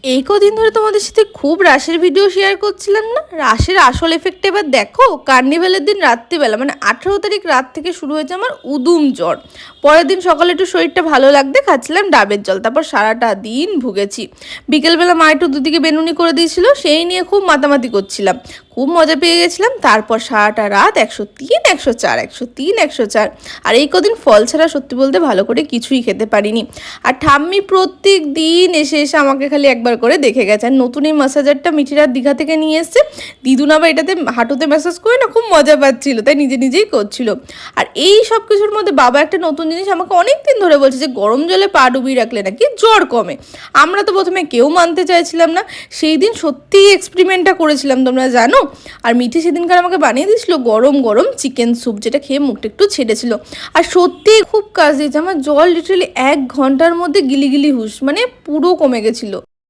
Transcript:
এই কদিন ধরে তোমাদের সাথে খুব রাশের ভিডিও শেয়ার করছিলাম না, রাশের আসল এফেক্ট এবার দেখো। কার্নিভ্যালের দিন রাত্রিবেলা মানে 18 তারিখ রাত থেকে শুরু হয়েছে আমার উদুম জ্বর। পরের দিন সকালে একটু শরীরটা ভালো লাগতে খাচ্ছিলাম ডাবের জল, তারপর সারাটা দিন ভুগেছি। বিকেলবেলা মা একটু দুদিকে বেনুনি করে দিয়েছিল, সেই নিয়ে খুব মাতামাতি করছিলাম, খুব মজা পেয়ে গেছিলাম। তারপর সারাটা রাত 103, 104, 103, 104। আর এই কদিন ফল ছাড়া সত্যি বলতে ভালো করে কিছুই খেতে পারিনি। আর ঠাম্মি প্রত্যেক দিন এসে এসে আমাকে খালি একবার করে দেখে গেছে। আর নতুন এই ম্যাসাজারটা মিঠিরাত দীঘা থেকে নিয়ে এসছে, দিদুন আবার এটাতে হাঁটুতে ম্যাসাজ করে না খুব মজা পাচ্ছিল, তাই নিজে নিজেই করছিল। আর এই সব কিছুর মধ্যে বাবা একটা নতুন জিনিস আমাকে অনেক দিন ধরে বলছে যে গরম জলে পা ডুবিয়ে রাখলে নাকি জ্বর কমে। আমরা তো প্রথমে কেউ মানতে চাইছিলাম না, সেই দিন সত্যিই এক্সপেরিমেন্টটা করেছিলাম তোমরা জানো। আর মিঠি সেদিনকার আমাকে বানিয়ে দিয়েছিল গরম গরম চিকেন স্যুপ, যেটা খেয়ে মুখটা একটু ছেড়েছিল। আর সত্যিই খুব কাজ দিয়েছে, আমার জল লিটারালি 1 ঘন্টার মধ্যে গিলি গিলি হুশ মানে পুরো কমে গেছিলো।